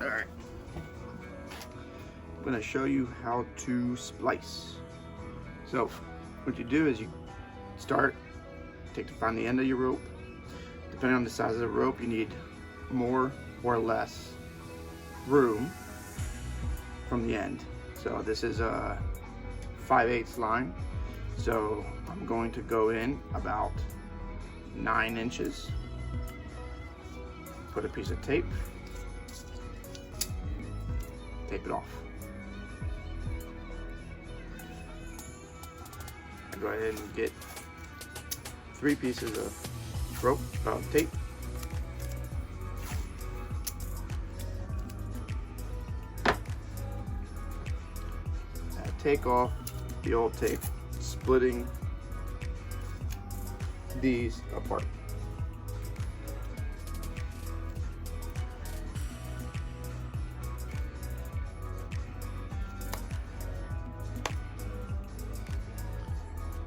Alright. I'm going to show you how to splice. So, what you do is you start, find the end of your rope. Depending on the size of the rope, you need more or less room from the end. So this is a 5/8 line. So I'm going to go in about 9 inches. Put a piece of tape. Tape it off. I go ahead and get 3 pieces of rope, tape. Take off the old tape, splitting these apart.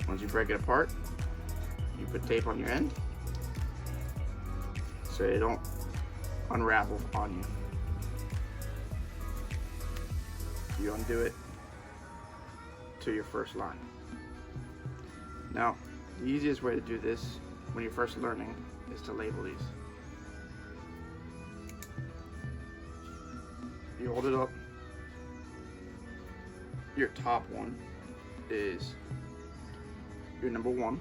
Once you break it apart, you put tape on your end so they don't unravel on you. You undo it to your first line. Now, the easiest way to do this when you're first learning is to label these. You hold it up. Your top one is your number 1.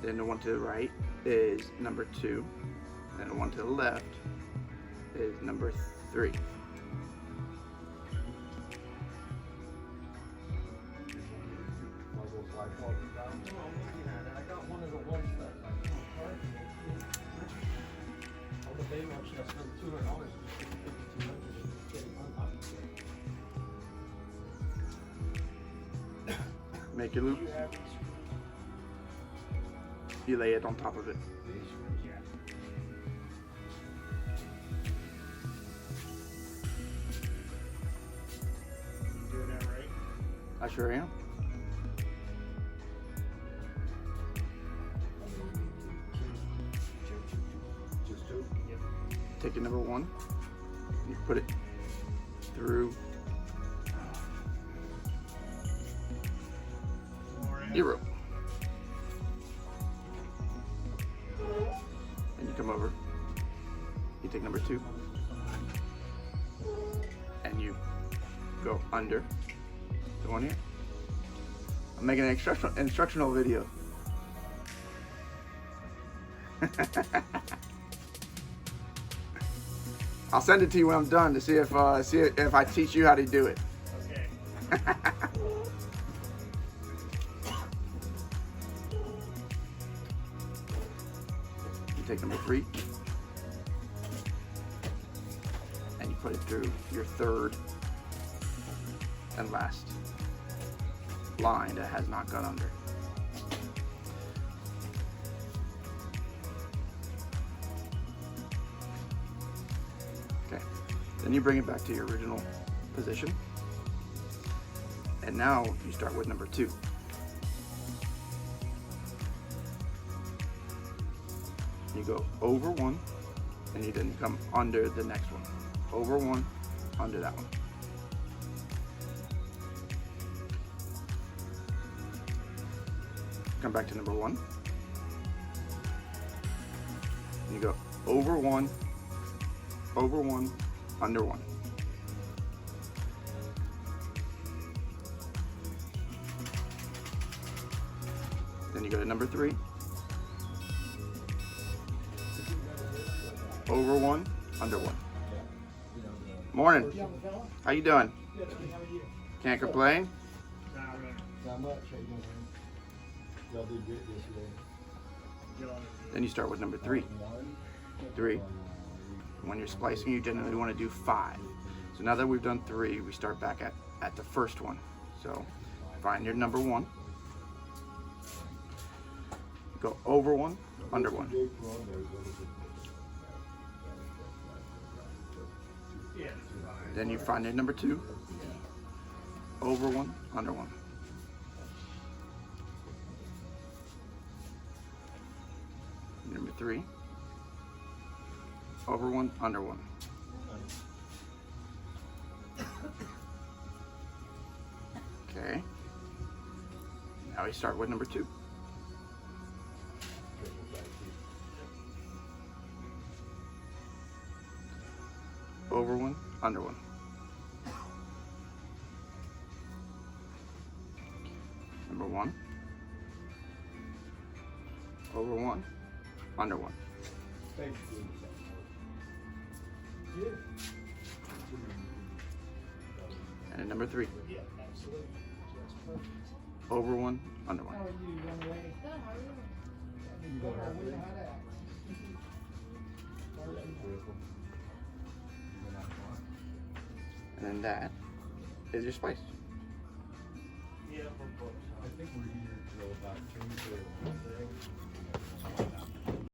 Then the one to the right is number 2. And the one to the left is number 3. Make your loop. You lay it on top of it. You doing that right? I sure am. Take your number 1, you put it through your rope. And you come over, you take number 2, and you go under the one here. I'm making an instructional video. I'll send it to you when I'm done to see if I teach you how to do it. Okay. You take number 3 and you put it through your third and last line that has not gone under. Okay, then you bring it back to your original position, and now you start with number 2. You go over 1, and you then come under the next one. Over 1, under that one. Come back to number 1. And you go over 1, under 1. Then you go to number 3. Over 1, under 1. Morning. How you doing? Can't complain? Not much. Y'all did good yesterday. Then you start with number 3. 3. When you're splicing, you generally want to do 5. So now that we've done 3, we start back at the first one. So find your number 1. Go over 1, under 1. Then you find your number 2. Over 1, under 1. Number 3. Over one, under one. Okay. Now we start with number 2. Over one, under one. Number 1. Over one, under one. And number 3. Yeah, absolutely. That's perfect. Over one, under one. How are you, young lady? Good, how are you? You going How out are we? there? How that? And then that is your splice. Yeah, from